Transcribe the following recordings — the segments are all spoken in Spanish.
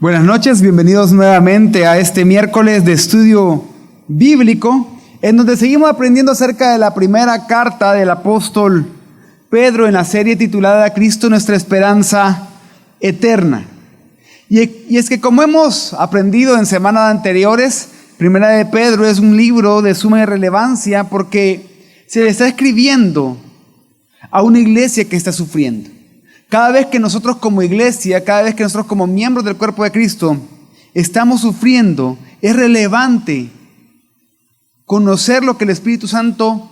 Buenas noches, bienvenidos nuevamente a este miércoles de estudio bíblico, en donde seguimos aprendiendo acerca de la primera carta del apóstol Pedro en la serie titulada Cristo nuestra esperanza eterna. Y es que como hemos aprendido en semanas anteriores, Primera de Pedro es un libro de suma relevancia porque se le está escribiendo a una iglesia que está sufriendo. Cada vez que nosotros como iglesia, cada vez que nosotros como miembros del cuerpo de Cristo estamos sufriendo, es relevante conocer lo que el Espíritu Santo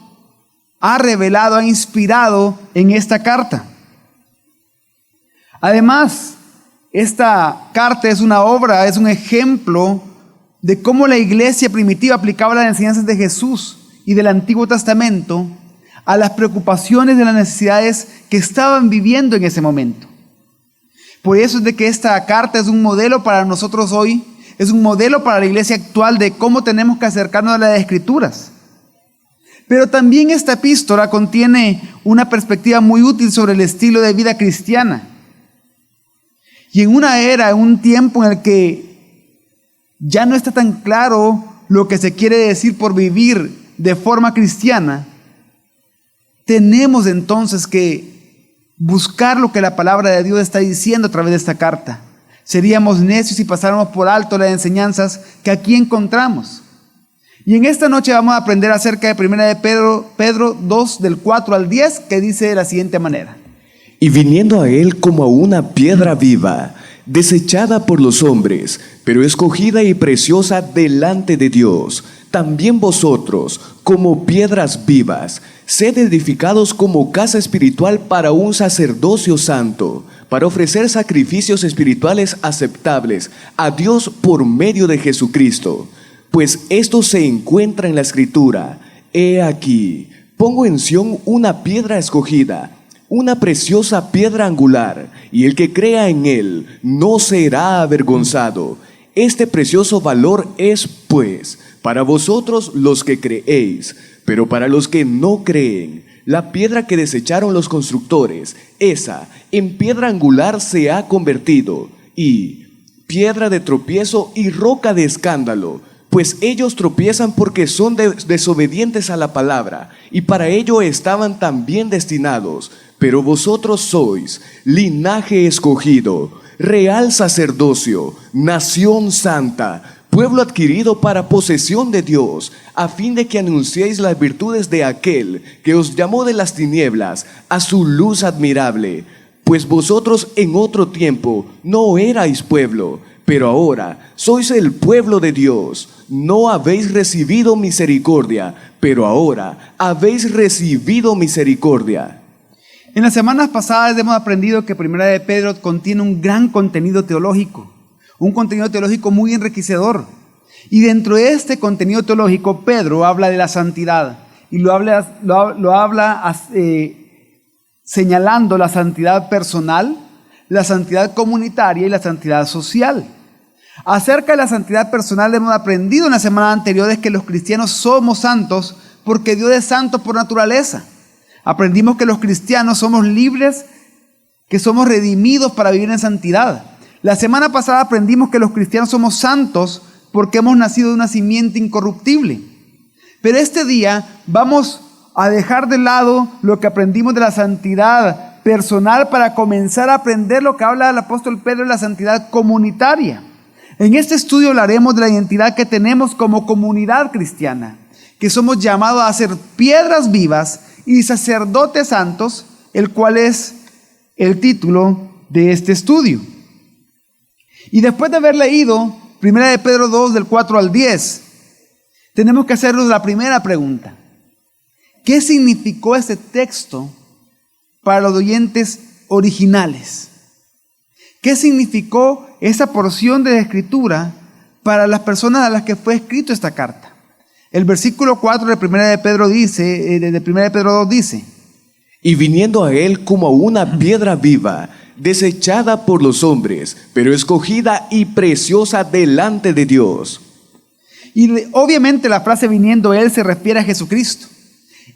ha revelado, ha inspirado en esta carta. Además, esta carta es una obra, es un ejemplo de cómo la iglesia primitiva aplicaba las enseñanzas de Jesús y del Antiguo Testamento a las preocupaciones de las necesidades que estaban viviendo en ese momento. Por eso es de que esta carta es un modelo para nosotros hoy, es un modelo para la iglesia actual de cómo tenemos que acercarnos a las Escrituras. Pero también esta epístola contiene una perspectiva muy útil sobre el estilo de vida cristiana. Y en una era, en un tiempo en el que ya no está tan claro lo que se quiere decir por vivir de forma cristiana, tenemos entonces que buscar lo que la palabra de Dios está diciendo a través de esta carta. Seríamos necios si pasáramos por alto las enseñanzas que aquí encontramos. Y en esta noche vamos a aprender acerca de Primera de Pedro 2, del 4 al 10, que dice de la siguiente manera. Y viniendo a él como a una piedra viva, desechada por los hombres, pero escogida y preciosa delante de Dios, también vosotros, como piedras vivas, sed edificados como casa espiritual para un sacerdocio santo, para ofrecer sacrificios espirituales aceptables a Dios por medio de Jesucristo. Pues esto se encuentra en la Escritura. He aquí, pongo en Sión una piedra escogida, una preciosa piedra angular, y el que crea en él no será avergonzado. Este precioso valor es, pues, para vosotros los que creéis, pero para los que no creen, la piedra que desecharon los constructores, esa en piedra angular se ha convertido, y piedra de tropiezo y roca de escándalo, pues ellos tropiezan porque son desobedientes a la palabra, y para ello estaban también destinados. Pero vosotros sois linaje escogido, real sacerdocio, nación santa, pueblo adquirido para posesión de Dios, a fin de que anunciéis las virtudes de aquel que os llamó de las tinieblas a su luz admirable. Pues vosotros en otro tiempo no erais pueblo, pero ahora sois el pueblo de Dios. No habéis recibido misericordia, pero ahora habéis recibido misericordia. En las semanas pasadas hemos aprendido que Primera de Pedro contiene un gran contenido teológico, un contenido teológico muy enriquecedor. Y dentro de este contenido teológico, Pedro habla de la santidad y lo habla señalando la santidad personal, la santidad comunitaria y la santidad social. Acerca de la santidad personal hemos aprendido en las semanas anteriores que los cristianos somos santos porque Dios es santo por naturaleza. Aprendimos que los cristianos somos libres, que somos redimidos para vivir en santidad. La semana pasada aprendimos que los cristianos somos santos porque hemos nacido de una simiente incorruptible. Pero este día vamos a dejar de lado lo que aprendimos de la santidad personal para comenzar a aprender lo que habla el apóstol Pedro de la santidad comunitaria. En este estudio hablaremos de la identidad que tenemos como comunidad cristiana, que somos llamados a ser piedras vivas y sacerdotes santos, el cual es el título de este estudio. Y después de haber leído Primera de Pedro 2, del 4 al 10, tenemos que hacernos la primera pregunta. ¿Qué significó este texto para los oyentes originales? ¿Qué significó esa porción de la Escritura para las personas a las que fue escrito esta carta? El versículo 4 de Primera de Pedro dice, de Primera de Pedro 2 dice: Y viniendo a él como a una piedra viva, desechada por los hombres, pero escogida y preciosa delante de Dios. Y obviamente la frase viniendo a él se refiere a Jesucristo.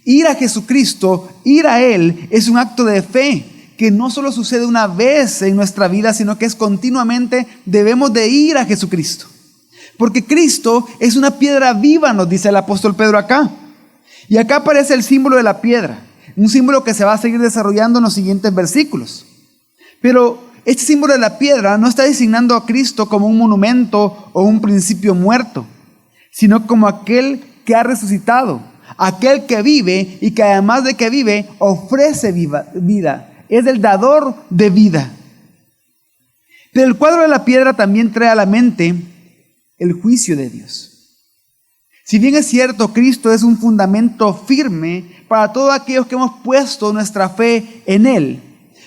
Ir a Jesucristo, ir a Él, es un acto de fe que no solo sucede una vez en nuestra vida, sino que es continuamente, debemos de ir a Jesucristo. Porque Cristo es una piedra viva, nos dice el apóstol Pedro acá. Y acá aparece el símbolo de la piedra, un símbolo que se va a seguir desarrollando en los siguientes versículos. Pero este símbolo de la piedra no está designando a Cristo como un monumento o un principio muerto, sino como aquel que ha resucitado, aquel que vive y que además de que vive, ofrece vida. Es el dador de vida. Pero el cuadro de la piedra también trae a la mente el juicio de Dios. Si bien es cierto, Cristo es un fundamento firme para todos aquellos que hemos puesto nuestra fe en Él,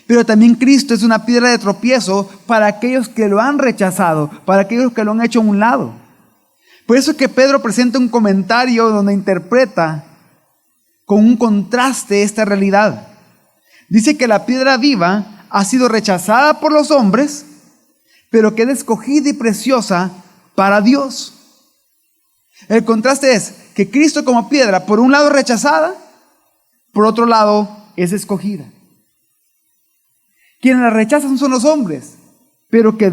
pero también Cristo es una piedra de tropiezo para aquellos que lo han rechazado, para aquellos que lo han hecho a un lado. Por eso es que Pedro presenta un comentario donde interpreta con un contraste esta realidad. Dice que la piedra viva ha sido rechazada por los hombres, pero que es escogida y preciosa para Dios. El contraste es que Cristo como piedra, por un lado es rechazada, por otro lado es escogida. Quienes la rechazan son los hombres, pero que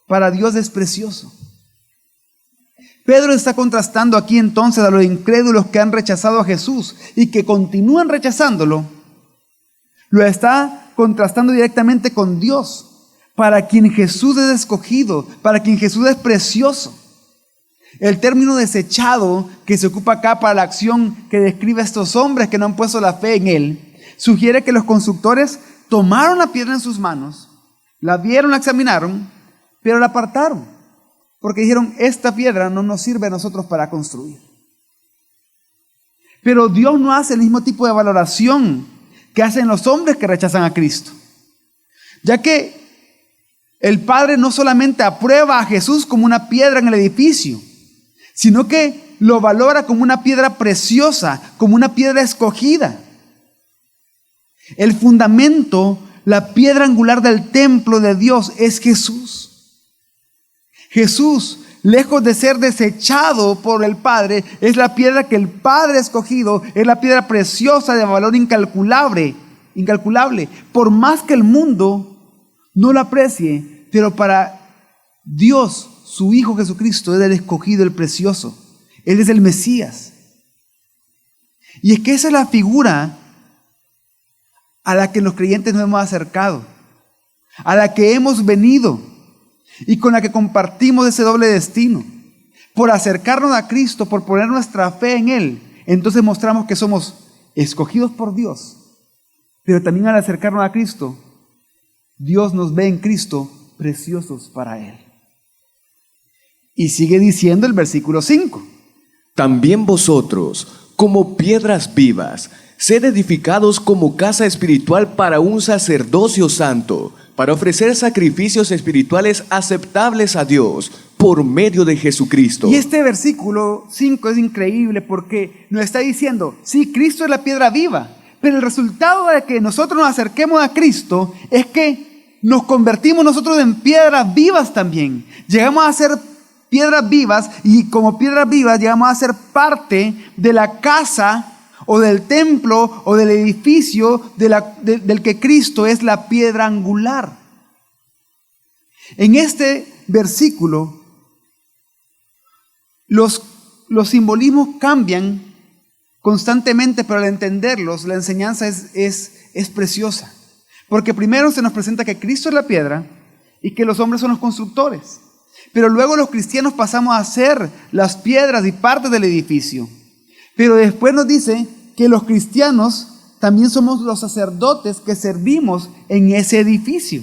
para Dios es precioso. Pedro está contrastando aquí entonces a los incrédulos que han rechazado a Jesús y que continúan rechazándolo. Lo está contrastando directamente con Dios, para quien Jesús es escogido, para quien Jesús es precioso. El término desechado que se ocupa acá para la acción que describe a estos hombres que no han puesto la fe en Él, sugiere que los constructores tomaron la piedra en sus manos, la vieron, la examinaron, pero la apartaron, porque dijeron, esta piedra no nos sirve a nosotros para construir. Pero Dios no hace el mismo tipo de valoración que hacen los hombres que rechazan a Cristo, ya que el Padre no solamente aprueba a Jesús como una piedra en el edificio, sino que lo valora como una piedra preciosa, como una piedra escogida. El fundamento, la piedra angular del templo de Dios es Jesús. Jesús, lejos de ser desechado por el Padre, es la piedra que el Padre ha escogido, es la piedra preciosa de valor incalculable. Por más que el mundo no la aprecie, pero para Dios, su Hijo Jesucristo, es el escogido, el precioso. Él es el Mesías. Y es que esa es la figura a la que los creyentes nos hemos acercado, a la que hemos venido y con la que compartimos ese doble destino. Por acercarnos a Cristo, por poner nuestra fe en Él, entonces mostramos que somos escogidos por Dios, pero también al acercarnos a Cristo, Dios nos ve en Cristo preciosos para Él. Y sigue diciendo el versículo 5. También vosotros, como piedras vivas, sed edificados como casa espiritual para un sacerdocio santo, para ofrecer sacrificios espirituales aceptables a Dios por medio de Jesucristo. Y este versículo 5 es increíble porque nos está diciendo, sí, Cristo es la piedra viva, pero el resultado de que nosotros nos acerquemos a Cristo es que nos convertimos nosotros en piedras vivas también. Llegamos a ser piedras vivas y como piedras vivas llegamos a ser parte de la casa o del templo o del edificio del que Cristo es la piedra angular. En este versículo los simbolismos cambian constantemente, pero al entenderlos la enseñanza es preciosa. Porque primero se nos presenta que Cristo es la piedra y que los hombres son los constructores. Pero luego los cristianos pasamos a ser las piedras y partes del edificio. Pero después nos dice que los cristianos también somos los sacerdotes que servimos en ese edificio.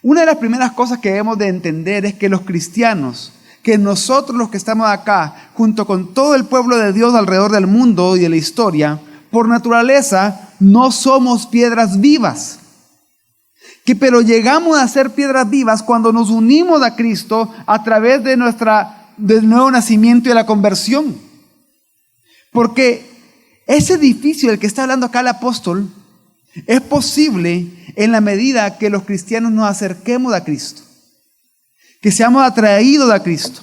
Una de las primeras cosas que debemos de entender es que los cristianos, que nosotros los que estamos acá, junto con todo el pueblo de Dios alrededor del mundo y de la historia, por naturaleza no somos piedras vivas. Pero llegamos a ser piedras vivas cuando nos unimos a Cristo a través del nuevo nacimiento y de la conversión. Porque ese edificio del que está hablando acá el apóstol es posible en la medida que los cristianos nos acerquemos a Cristo, que seamos atraídos a Cristo.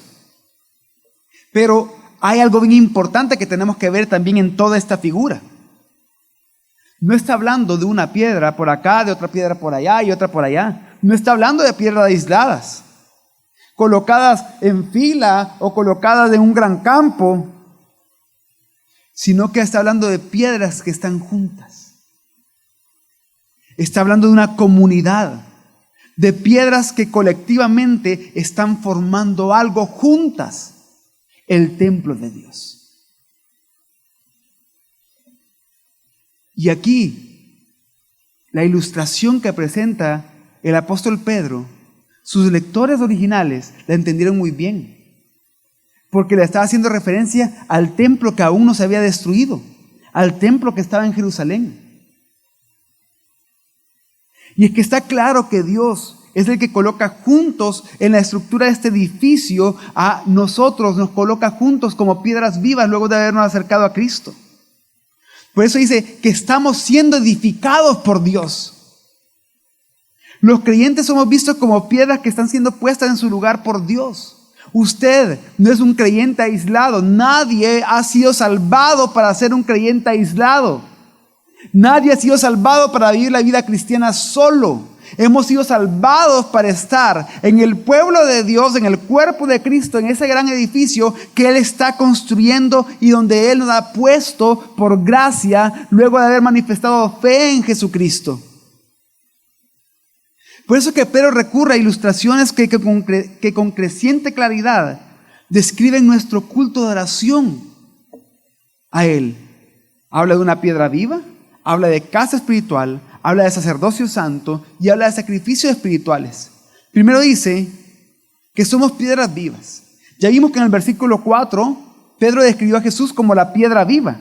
Pero hay algo bien importante que tenemos que ver también en toda esta figura. No está hablando de una piedra por acá, de otra piedra por allá y otra por allá. No está hablando de piedras aisladas, colocadas en fila o colocadas en un gran campo, sino que está hablando de piedras que están juntas. Está hablando de una comunidad, de piedras que colectivamente están formando algo juntas, el templo de Dios. Y aquí, la ilustración que presenta el apóstol Pedro, sus lectores originales la entendieron muy bien, porque le estaba haciendo referencia al templo que aún no se había destruido, al templo que estaba en Jerusalén. Y es que está claro que Dios es el que coloca juntos en la estructura de este edificio, a nosotros nos coloca juntos como piedras vivas luego de habernos acercado a Cristo. Por eso dice que estamos siendo edificados por Dios. Los creyentes somos vistos como piedras que están siendo puestas en su lugar por Dios. Usted no es un creyente aislado. Nadie ha sido salvado para ser un creyente aislado. Nadie ha sido salvado para vivir la vida cristiana solo. Hemos sido salvados para estar en el pueblo de Dios, en el cuerpo de Cristo, en ese gran edificio que Él está construyendo y donde Él nos ha puesto por gracia luego de haber manifestado fe en Jesucristo. Por eso que Pedro recurre a ilustraciones que con creciente claridad describen nuestro culto de oración a Él. Habla de una piedra viva, habla de casa espiritual, habla de sacerdocio santo y habla de sacrificios espirituales. Primero dice que somos piedras vivas. Ya vimos que en el versículo 4, Pedro describió a Jesús como la piedra viva.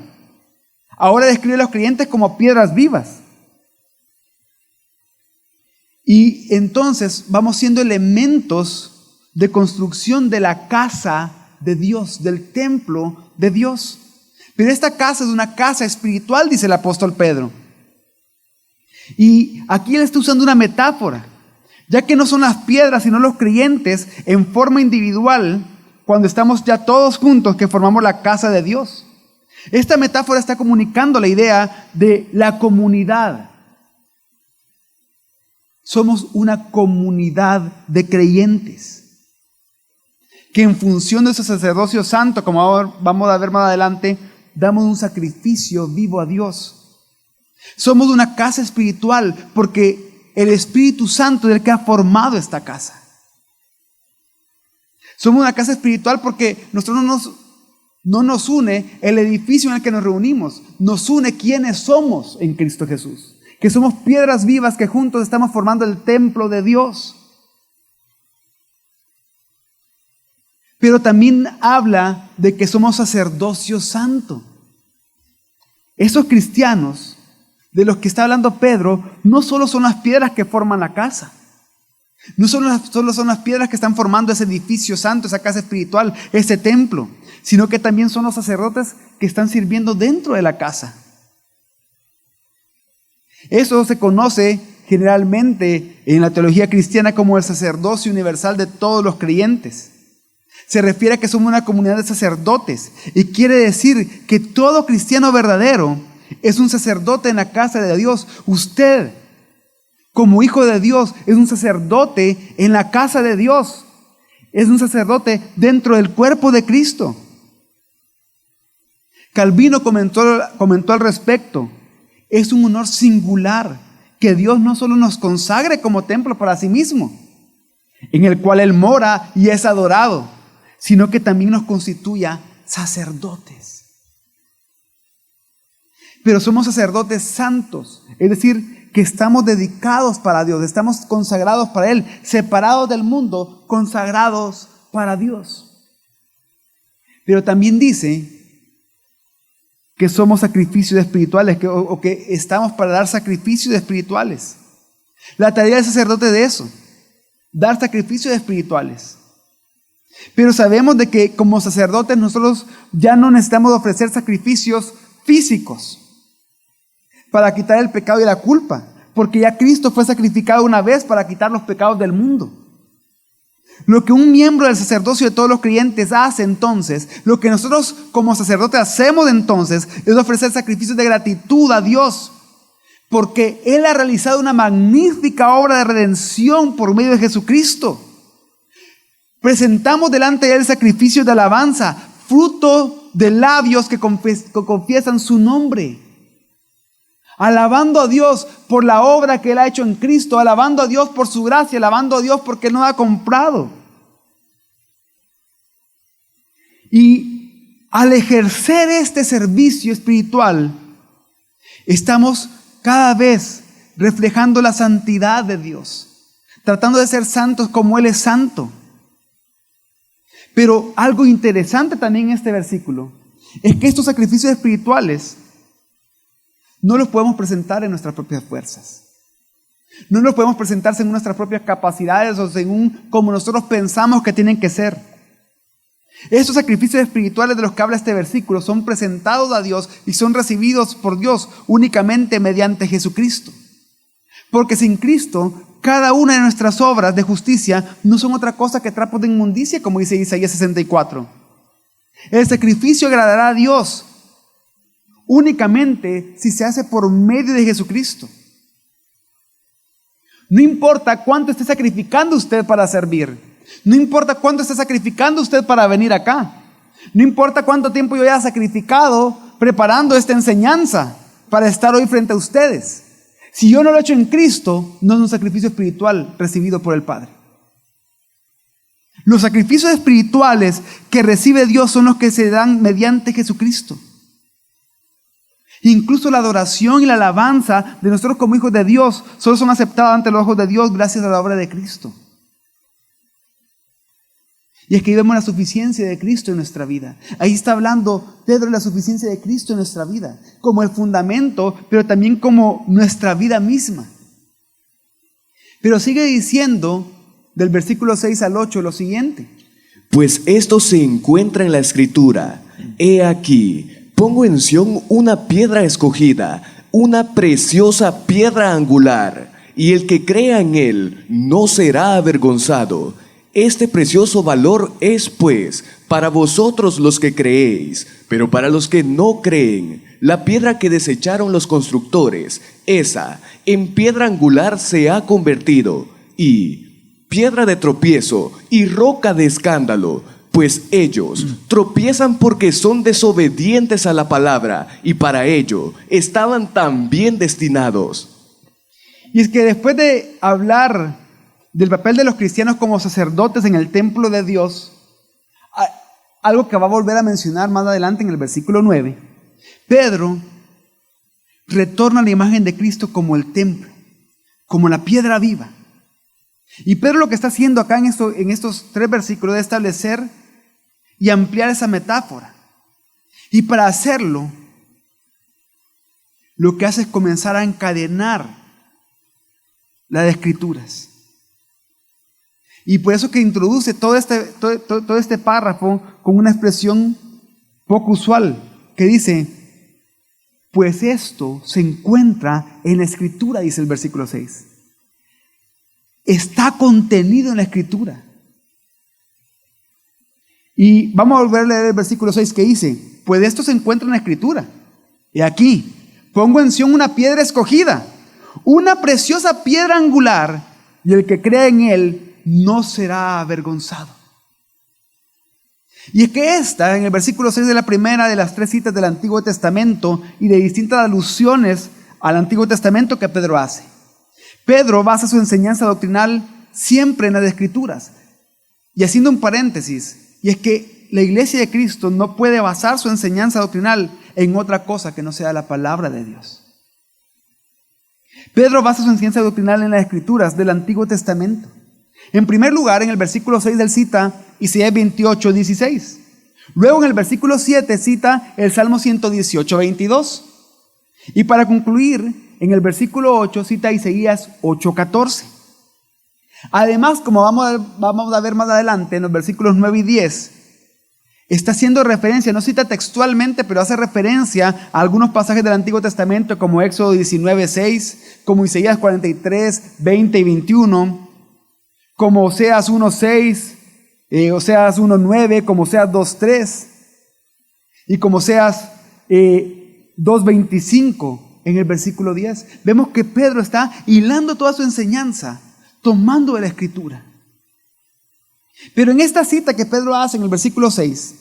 Ahora describe a los creyentes como piedras vivas. Y entonces vamos siendo elementos de construcción de la casa de Dios, del templo de Dios. Pero esta casa es una casa espiritual, dice el apóstol Pedro. Y aquí él está usando una metáfora, ya que no son las piedras, sino los creyentes en forma individual, cuando estamos ya todos juntos, que formamos la casa de Dios. Esta metáfora está comunicando la idea de la comunidad. Somos una comunidad de creyentes, que en función de su sacerdocio santo, como vamos a ver más adelante, damos un sacrificio vivo a Dios. Somos una casa espiritual porque el Espíritu Santo es el que ha formado esta casa. Somos una casa espiritual porque nosotros no nos une el edificio en el que nos reunimos, nos une quienes somos en Cristo Jesús, que somos piedras vivas que juntos estamos formando el templo de Dios. Pero también habla de que somos sacerdocio santo. Esos cristianos de los que está hablando Pedro no solo son las piedras que forman la casa, no solo son las piedras que están formando ese edificio santo, esa casa espiritual, ese templo, sino que también son los sacerdotes que están sirviendo dentro de la casa. Eso se conoce generalmente en la teología cristiana como el sacerdocio universal de todos los creyentes. Se refiere a que somos una comunidad de sacerdotes y quiere decir que todo cristiano verdadero es un sacerdote en la casa de Dios. Usted, como hijo de Dios, es un sacerdote en la casa de Dios. Es un sacerdote dentro del cuerpo de Cristo. Calvino comentó al respecto. Es un honor singular que Dios no solo nos consagre como templo para sí mismo, en el cual Él mora y es adorado, sino que también nos constituya sacerdotes. Pero somos sacerdotes santos, es decir, que estamos dedicados para Dios, estamos consagrados para Él, separados del mundo, consagrados para Dios. Pero también dice que somos sacrificios espirituales, que estamos para dar sacrificios espirituales. La tarea del sacerdote es de eso, dar sacrificios espirituales. Pero sabemos de que como sacerdotes nosotros ya no necesitamos ofrecer sacrificios físicos para quitar el pecado y la culpa, porque ya Cristo fue sacrificado una vez para quitar los pecados del mundo. Lo que un miembro del sacerdocio de todos los creyentes hace entonces, lo que nosotros como sacerdotes hacemos entonces, es ofrecer sacrificios de gratitud a Dios porque Él ha realizado una magnífica obra de redención por medio de Jesucristo. Presentamos delante de Él sacrificios de alabanza, fruto de labios que confiesan su nombre. Alabando a Dios por la obra que Él ha hecho en Cristo, alabando a Dios por su gracia, alabando a Dios porque Él nos ha comprado. Y al ejercer este servicio espiritual, estamos cada vez reflejando la santidad de Dios, tratando de ser santos como Él es santo. Pero algo interesante también en este versículo es que estos sacrificios espirituales no los podemos presentar en nuestras propias fuerzas. No los podemos presentar según nuestras propias capacidades o según como nosotros pensamos que tienen que ser. Estos sacrificios espirituales de los que habla este versículo son presentados a Dios y son recibidos por Dios únicamente mediante Jesucristo. Porque sin Cristo, cada una de nuestras obras de justicia no son otra cosa que trapos de inmundicia, como dice Isaías 64. El sacrificio agradará a Dios únicamente si se hace por medio de Jesucristo. No importa cuánto esté sacrificando usted para servir. No importa cuánto esté sacrificando usted para venir acá. No importa cuánto tiempo yo haya sacrificado preparando esta enseñanza para estar hoy frente a ustedes. Si yo no lo he hecho en Cristo, no es un sacrificio espiritual recibido por el Padre. Los sacrificios espirituales que recibe Dios son los que se dan mediante Jesucristo. Incluso la adoración y la alabanza de nosotros como hijos de Dios solo son aceptadas ante los ojos de Dios gracias a la obra de Cristo. Y es que ahí vemos la suficiencia de Cristo en nuestra vida. Ahí está hablando Pedro de la suficiencia de Cristo en nuestra vida, como el fundamento, pero también como nuestra vida misma. Pero sigue diciendo del versículo 6 al 8 lo siguiente. Pues esto se encuentra en la Escritura. He aquí, pongo en Sión una piedra escogida, una preciosa piedra angular, y el que crea en él no será avergonzado. Este precioso valor es, pues, para vosotros los que creéis, pero para los que no creen, la piedra que desecharon los constructores, esa en piedra angular se ha convertido, y piedra de tropiezo y roca de escándalo, pues ellos tropiezan porque son desobedientes a la palabra, y para ello estaban también destinados. Y es que después de hablar del papel de los cristianos como sacerdotes en el templo de Dios, algo que va a volver a mencionar más adelante en el versículo 9, Pedro retorna a la imagen de Cristo como el templo, como la piedra viva. Y Pedro lo que está haciendo acá en estos 3 versículos es establecer y ampliar esa metáfora. Y para hacerlo, lo que hace es comenzar a encadenar las Escrituras. Y por eso que introduce todo este párrafo con una expresión poco usual, que dice, pues esto se encuentra en la Escritura, dice el versículo 6. Está contenido en la Escritura. Y vamos a volver a leer el versículo 6 que dice, pues esto se encuentra en la Escritura. Y aquí, pongo en Sión una piedra escogida, una preciosa piedra angular, y el que crea en él no será avergonzado. Y es que esta, en el versículo 6 de la primera de las 3 citas del Antiguo Testamento y de distintas alusiones al Antiguo Testamento que Pedro hace. Pedro basa su enseñanza doctrinal siempre en las Escrituras. Y haciendo un paréntesis, y es que la iglesia de Cristo no puede basar su enseñanza doctrinal en otra cosa que no sea la palabra de Dios. Pedro basa su enseñanza doctrinal en las Escrituras del Antiguo Testamento. En primer lugar, en el versículo 6 él cita Isaías 28, 16. Luego en el versículo 7 cita el Salmo 118, 22. Y para concluir, en el versículo 8 cita Isaías 8, 14. Además, como vamos a ver más adelante en los versículos 9 y 10, está haciendo referencia, no cita textualmente, pero hace referencia a algunos pasajes del Antiguo Testamento como Éxodo 19, 6, como Isaías 43, 20 y 21, como Oseas 1:6, Oseas 1:9, como Oseas 2:3 y como Oseas 2:25 en el versículo 10. Vemos que Pedro está hilando toda su enseñanza, tomando de la Escritura. Pero en esta cita que Pedro hace en el versículo 6,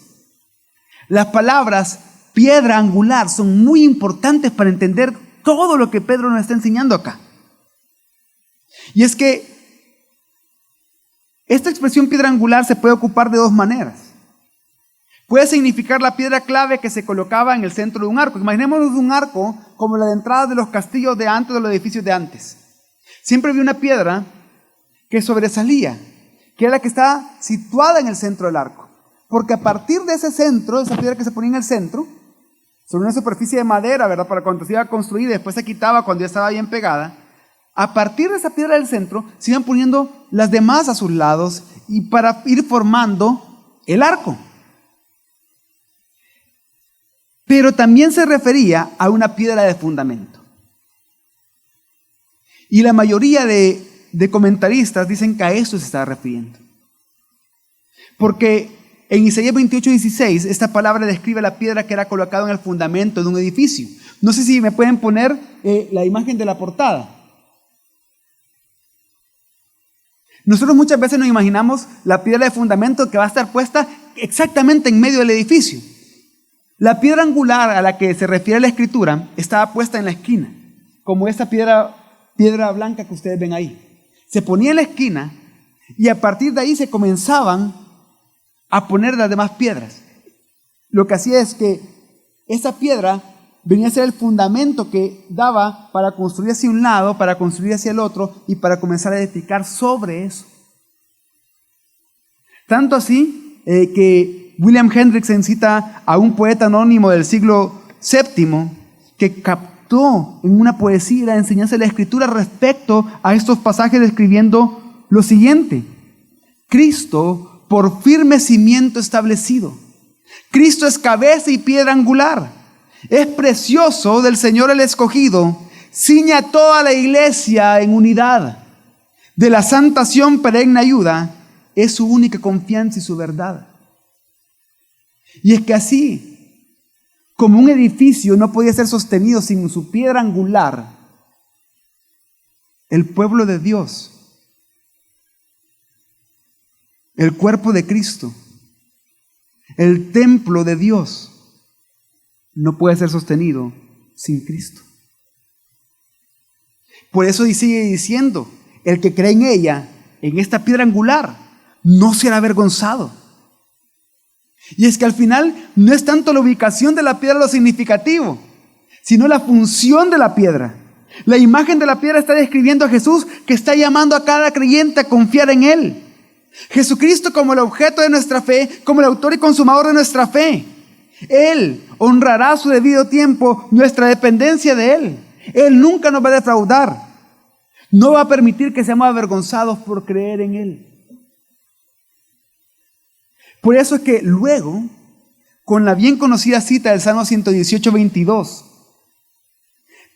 las palabras piedra angular son muy importantes para entender todo lo que Pedro nos está enseñando acá. Y es que esta expresión piedra angular se puede ocupar de dos maneras. Puede significar la piedra clave que se colocaba en el centro de un arco. Imaginémonos un arco como la de entrada de los castillos de antes, de los edificios de antes. Siempre había una piedra que sobresalía, que era la que estaba situada en el centro del arco. Porque a partir de ese centro, esa piedra que se ponía en el centro, sobre una superficie de madera, ¿verdad? Para cuando se iba a construir y después se quitaba cuando ya estaba bien pegada. A partir de esa piedra del centro, se iban poniendo las demás a sus lados y para ir formando el arco. Pero también se refería a una piedra de fundamento. Y la mayoría de comentaristas dicen que a eso se está refiriendo. Porque en Isaías 28:16, esta palabra describe la piedra que era colocada en el fundamento de un edificio. No sé si me pueden poner la imagen de la portada. Nosotros muchas veces nos imaginamos la piedra de fundamento que va a estar puesta exactamente en medio del edificio. La piedra angular a la que se refiere la Escritura estaba puesta en la esquina, como esta piedra blanca que ustedes ven ahí. Se ponía en la esquina y a partir de ahí se comenzaban a poner las demás piedras. Lo que hacía es que esa piedra venía a ser el fundamento que daba para construir hacia un lado, para construir hacia el otro y para comenzar a edificar sobre eso. Tanto así que William Hendriksen cita a un poeta anónimo del siglo VII que captó en una poesía la enseñanza de la Escritura respecto a estos pasajes describiendo lo siguiente: Cristo por firme cimiento establecido. Cristo es cabeza y piedra angular. Es precioso del Señor el escogido. Ciñe a toda la iglesia en unidad. De la santa Sión perenne ayuda. Es su única confianza y su verdad. Y es que así, como un edificio no podía ser sostenido sin su piedra angular, el pueblo de Dios, el cuerpo de Cristo, el templo de Dios, no puede ser sostenido sin Cristo. Por eso sigue diciendo, el que cree en ella, en esta piedra angular, no será avergonzado. Y es que al final no es tanto la ubicación de la piedra lo significativo, sino la función de la piedra. La imagen de la piedra está describiendo a Jesús, que está llamando a cada creyente a confiar en Él. Jesucristo como el objeto de nuestra fe, como el autor y consumador de nuestra fe. Él honrará a su debido tiempo nuestra dependencia de Él. Él nunca nos va a defraudar. No va a permitir que seamos avergonzados por creer en Él. Por eso es que luego, con la bien conocida cita del Salmo 118:22,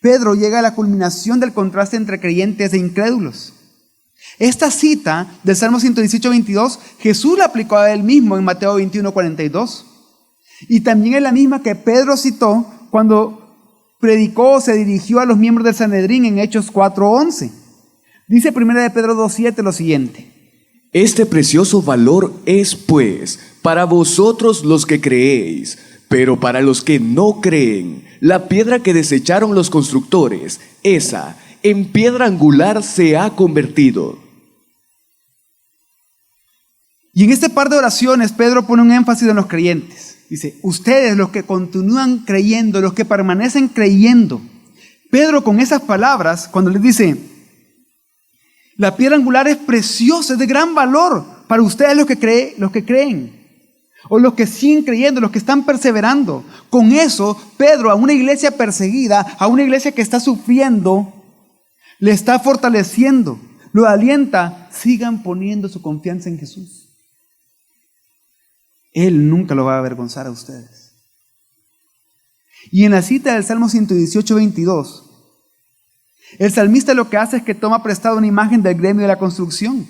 Pedro llega a la culminación del contraste entre creyentes e incrédulos. Esta cita del Salmo 118:22, Jesús la aplicó a él mismo en Mateo 21:42. Y también es la misma que Pedro citó cuando predicó o se dirigió a los miembros del Sanedrín en Hechos 4:11. Dice 1 de Pedro 2:7 lo siguiente: Este precioso valor es, pues, para vosotros los que creéis, pero para los que no creen, la piedra que desecharon los constructores, esa en piedra angular se ha convertido. Y en este par de oraciones, Pedro pone un énfasis en los creyentes. Dice, ustedes los que continúan creyendo, los que permanecen creyendo. Pedro con esas palabras, cuando les dice, la piedra angular es preciosa, es de gran valor para ustedes los que creen, o los que siguen creyendo, los que están perseverando. Con eso, Pedro a una iglesia perseguida, a una iglesia que está sufriendo, le está fortaleciendo, lo alienta, sigan poniendo su confianza en Jesús. Él nunca lo va a avergonzar a ustedes. Y en la cita del Salmo 118:22, el salmista lo que hace es que toma prestado una imagen del gremio de la construcción.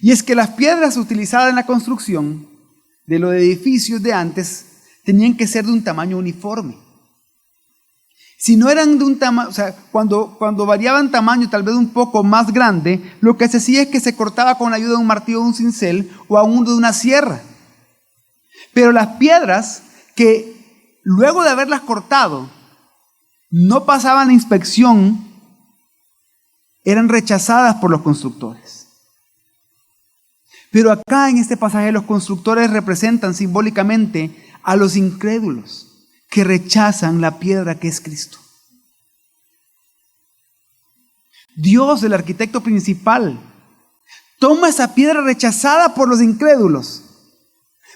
Y es que las piedras utilizadas en la construcción de los edificios de antes tenían que ser de un tamaño uniforme. Si no eran de un tamaño, o sea, cuando variaban tamaño tal vez un poco más grande, lo que se hacía es que se cortaba con la ayuda de un martillo o un cincel o aún de una sierra. Pero las piedras que luego de haberlas cortado no pasaban la inspección, eran rechazadas por los constructores. Pero acá en este pasaje los constructores representan simbólicamente a los incrédulos que rechazan la piedra que es Cristo. Dios, el arquitecto principal, toma esa piedra rechazada por los incrédulos,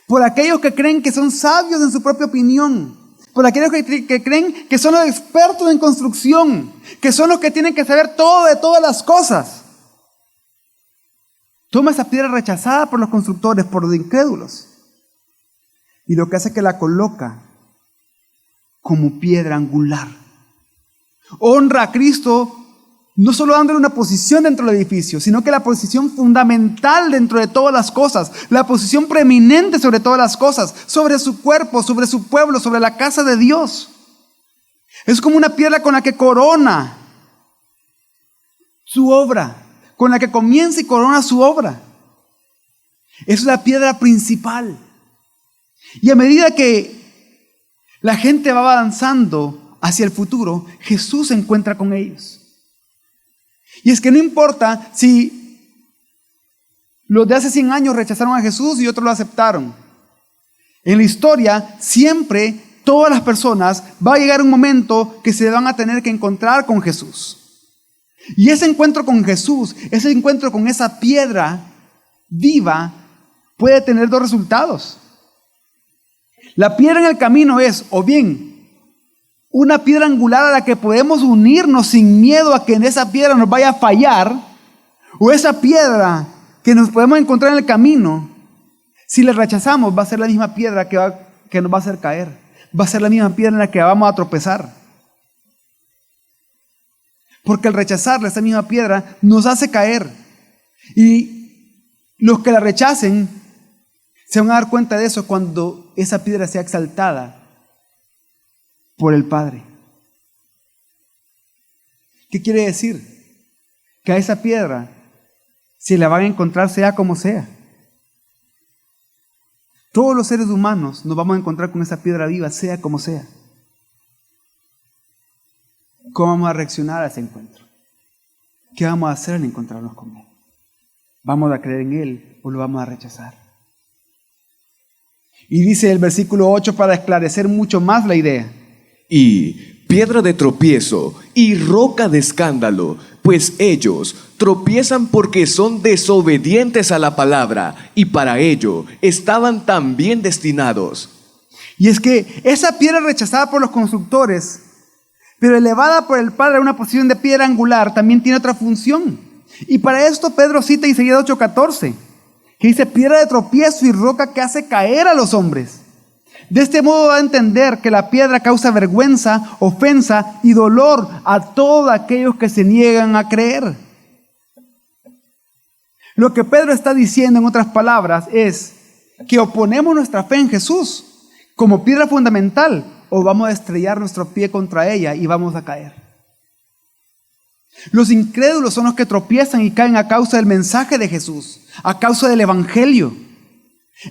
por aquellos que creen que son sabios en su propia opinión, por aquellos que creen que son los expertos en construcción, que son los que tienen que saber todo de todas las cosas. Toma esa piedra rechazada por los constructores, por los incrédulos, y lo que hace es que la coloca como piedra angular. Honra a Cristo no solo dándole una posición dentro del edificio, sino que la posición fundamental dentro de todas las cosas, la posición preeminente sobre todas las cosas, sobre su cuerpo, sobre su pueblo, sobre la casa de Dios. Es como una piedra con la que corona su obra, con la que comienza y corona su obra. Es la piedra principal. Y a medida que la gente va avanzando hacia el futuro, Jesús se encuentra con ellos. Y es que no importa si los de hace 100 años rechazaron a Jesús y otros lo aceptaron. En la historia, siempre, todas las personas, va a llegar un momento que se van a tener que encontrar con Jesús. Y ese encuentro con Jesús, ese encuentro con esa piedra viva, puede tener dos resultados. La piedra en el camino es, o bien, una piedra angular a la que podemos unirnos sin miedo a que en esa piedra nos vaya a fallar, o esa piedra que nos podemos encontrar en el camino, si la rechazamos, va a ser la misma piedra que nos va a hacer caer. Va a ser la misma piedra en la que vamos a tropezar. Porque al rechazarla, esa misma piedra nos hace caer. Y los que la rechacen se van a dar cuenta de eso cuando esa piedra sea exaltada por el Padre. ¿Qué quiere decir? Que a esa piedra se la van a encontrar sea como sea. Todos los seres humanos nos vamos a encontrar con esa piedra viva, sea como sea. ¿Cómo vamos a reaccionar a ese encuentro? ¿Qué vamos a hacer al encontrarnos con Él? ¿Vamos a creer en Él o lo vamos a rechazar? Y dice el versículo 8 para esclarecer mucho más la idea. Y piedra de tropiezo y roca de escándalo, pues ellos tropiezan porque son desobedientes a la palabra, y para ello estaban también destinados. Y es que esa piedra rechazada por los constructores, pero elevada por el Padre a una posición de piedra angular, también tiene otra función. Y para esto Pedro cita Isaías 8:14, que dice: piedra de tropiezo y roca que hace caer a los hombres. De este modo va a entender que la piedra causa vergüenza, ofensa y dolor a todos aquellos que se niegan a creer. Lo que Pedro está diciendo, en otras palabras, es que o ponemos nuestra fe en Jesús como piedra fundamental, o vamos a estrellar nuestro pie contra ella y vamos a caer. Los incrédulos son los que tropiezan y caen a causa del mensaje de Jesús, a causa del evangelio.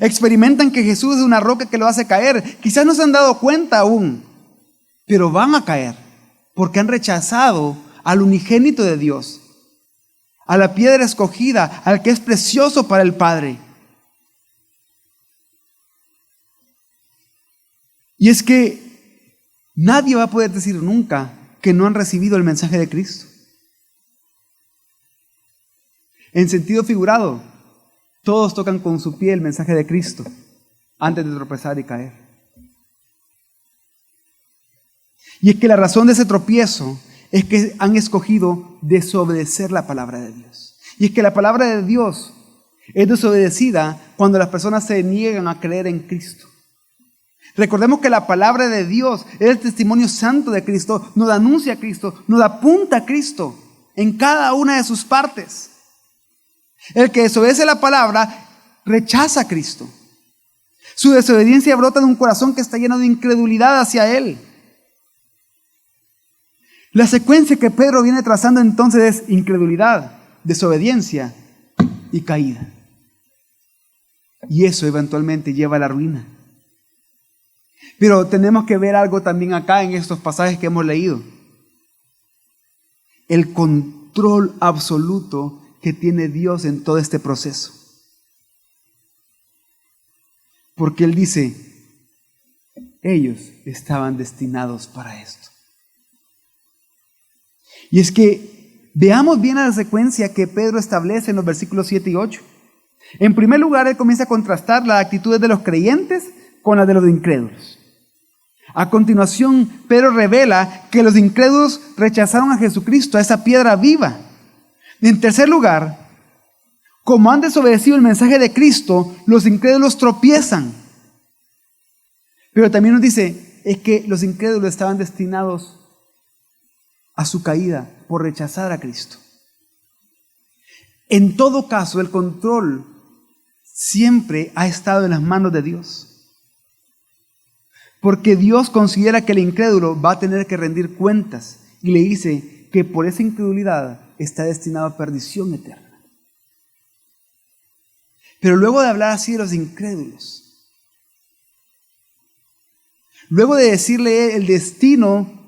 Experimentan que Jesús es una roca que lo hace caer. Quizás no se han dado cuenta aún, pero van a caer porque han rechazado al unigénito de Dios, a la piedra escogida, al que es precioso para el Padre. Y es que nadie va a poder decir nunca que no han recibido el mensaje de Cristo. En sentido figurado, todos tocan con su pie el mensaje de Cristo antes de tropezar y caer. Y es que la razón de ese tropiezo es que han escogido desobedecer la palabra de Dios. Y es que la palabra de Dios es desobedecida cuando las personas se niegan a creer en Cristo. Recordemos que la palabra de Dios es el testimonio santo de Cristo, nos anuncia a Cristo, nos apunta a Cristo en cada una de sus partes. El que desobedece la palabra rechaza a Cristo. Su desobediencia brota de un corazón que está lleno de incredulidad hacia Él. La secuencia que Pedro viene trazando entonces es incredulidad, desobediencia y caída. Y eso eventualmente lleva a la ruina. Pero tenemos que ver algo también acá en estos pasajes que hemos leído. El control absoluto que tiene Dios en todo este proceso. Porque Él dice, ellos estaban destinados para esto. Y es que veamos bien la secuencia que Pedro establece en los versículos 7 y 8. En primer lugar, él comienza a contrastar las actitudes de los creyentes con las de los incrédulos. A continuación, Pedro revela que los incrédulos rechazaron a Jesucristo, a esa piedra viva. En tercer lugar, como han desobedecido el mensaje de Cristo, los incrédulos tropiezan. Pero también nos dice, es que los incrédulos estaban destinados a su caída por rechazar a Cristo. En todo caso, el control siempre ha estado en las manos de Dios. Porque Dios considera que el incrédulo va a tener que rendir cuentas y le dice que por esa incredulidad está destinado a perdición eterna. Pero luego de hablar así de los incrédulos, luego de decirle el destino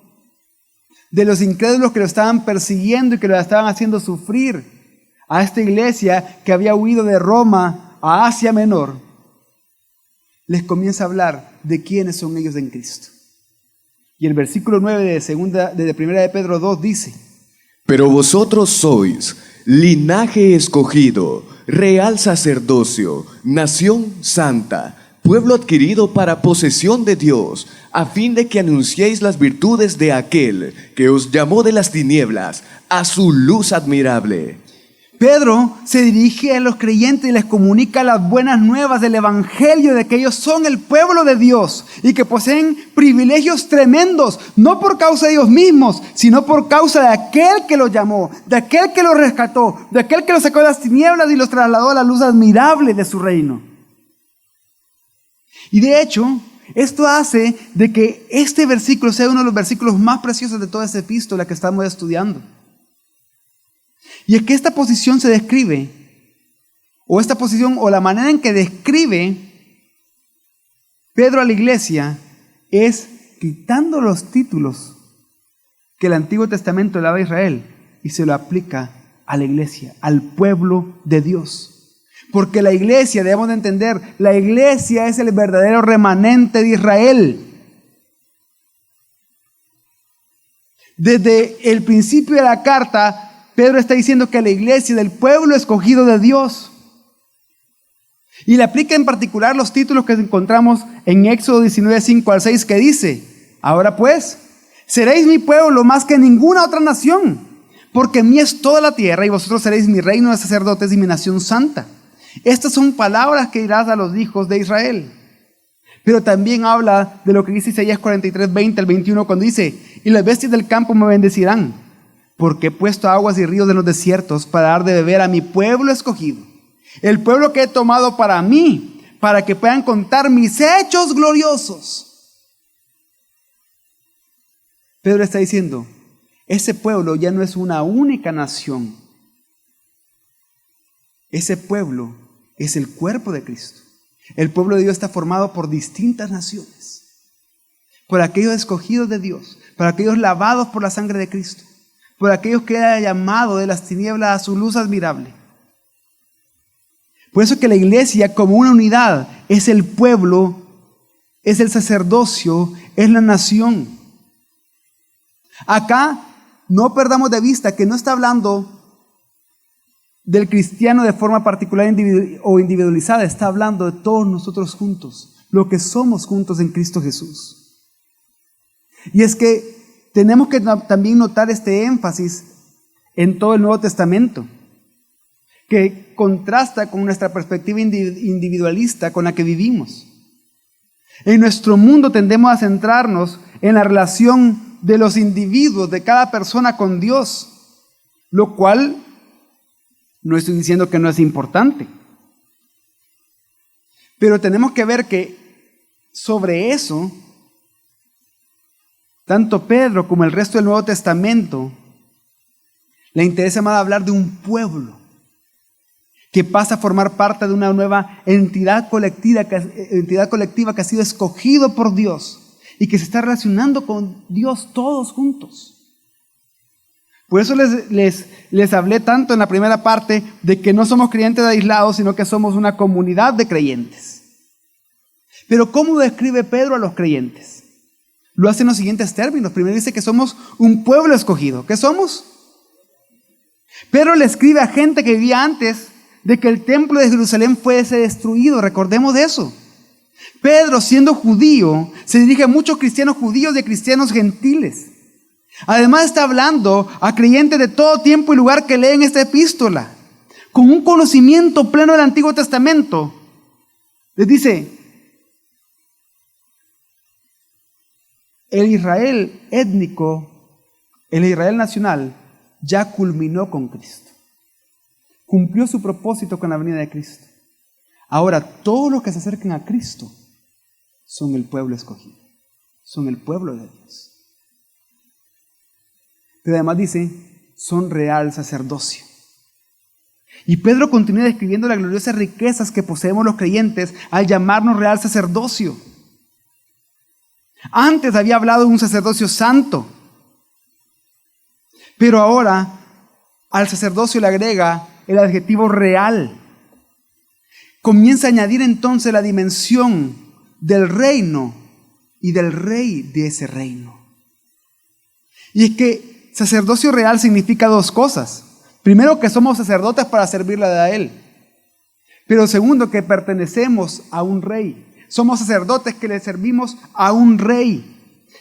de los incrédulos que lo estaban persiguiendo y que lo estaban haciendo sufrir a esta iglesia que había huido de Roma a Asia Menor, les comienza a hablar de quiénes son ellos en Cristo. Y el versículo 9 de primera de Pedro 2 dice: Pero vosotros sois linaje escogido, real sacerdocio, nación santa, pueblo adquirido para posesión de Dios, a fin de que anunciéis las virtudes de aquel que os llamó de las tinieblas a su luz admirable. Pedro se dirige a los creyentes y les comunica las buenas nuevas del evangelio de que ellos son el pueblo de Dios y que poseen privilegios tremendos, no por causa de ellos mismos, sino por causa de aquel que los llamó, de aquel que los rescató, de aquel que los sacó de las tinieblas y los trasladó a la luz admirable de su reino. Y de hecho, esto hace de que este versículo sea uno de los versículos más preciosos de toda esta epístola que estamos estudiando. Y es que esta posición se describe, o esta posición, o la manera en que describe Pedro a la iglesia, es quitando los títulos que el Antiguo Testamento le daba a Israel y se lo aplica a la iglesia, al pueblo de Dios. Porque la iglesia, debemos de entender, la iglesia es el verdadero remanente de Israel. Desde el principio de la carta, Pedro está diciendo que la iglesia es del pueblo escogido de Dios. Y le aplica en particular los títulos que encontramos en Éxodo 19, 5 al 6, que dice: Ahora pues, seréis mi pueblo más que ninguna otra nación, porque mí es toda la tierra y vosotros seréis mi reino de sacerdotes y mi nación santa. Estas son palabras que dirás a los hijos de Israel. Pero también habla de lo que dice Isaías 43, 20 al 21, cuando dice: Y las bestias del campo me bendecirán, porque he puesto aguas y ríos en los desiertos para dar de beber a mi pueblo escogido, el pueblo que he tomado para mí, para que puedan contar mis hechos gloriosos. Pedro está diciendo, ese pueblo ya no es una única nación. Ese pueblo es el cuerpo de Cristo. El pueblo de Dios está formado por distintas naciones, por aquellos escogidos de Dios, por aquellos lavados por la sangre de Cristo, por aquellos que ha llamado de las tinieblas a su luz admirable. Por eso que la iglesia como una unidad es el pueblo, es el sacerdocio, es la nación. Acá no perdamos de vista que no está hablando del cristiano de forma particular o individualizada, está hablando de todos nosotros juntos, lo que somos juntos en Cristo Jesús. Y es que tenemos que también notar este énfasis en todo el Nuevo Testamento, que contrasta con nuestra perspectiva individualista con la que vivimos. En nuestro mundo tendemos a centrarnos en la relación de los individuos, de cada persona con Dios, lo cual no estoy diciendo que no es importante. Pero tenemos que ver que sobre eso Tanto Pedro como el resto del Nuevo Testamento le interesa más hablar de un pueblo que pasa a formar parte de una nueva entidad colectiva que ha sido escogido por Dios y que se está relacionando con Dios todos juntos. Por eso les hablé tanto en la primera parte de que no somos creyentes aislados, sino que somos una comunidad de creyentes. Pero ¿cómo describe Pedro a los creyentes? Lo hace en los siguientes términos. Primero dice que somos un pueblo escogido. ¿Qué somos? Pedro le escribe a gente que vivía antes de que el templo de Jerusalén fuese destruido. Recordemos de eso. Pedro, siendo judío, se dirige a muchos cristianos judíos y a cristianos gentiles. Además está hablando a creyentes de todo tiempo y lugar que leen esta epístola. Con un conocimiento pleno del Antiguo Testamento. Les dice, el Israel étnico, el Israel nacional, ya culminó con Cristo. Cumplió su propósito con la venida de Cristo. Ahora, todos los que se acercan a Cristo son el pueblo escogido. Son el pueblo de Dios. Pero además dice, son real sacerdocio. Y Pedro continúa describiendo las gloriosas riquezas que poseemos los creyentes al llamarnos real sacerdocio. Antes había hablado de un sacerdocio santo, pero ahora al sacerdocio le agrega el adjetivo real. Comienza a añadir entonces la dimensión del reino y del rey de ese reino. Y es que sacerdocio real significa dos cosas. Primero, que somos sacerdotes para servirle a Él. Pero segundo, que pertenecemos a un rey. Somos sacerdotes que le servimos a un rey.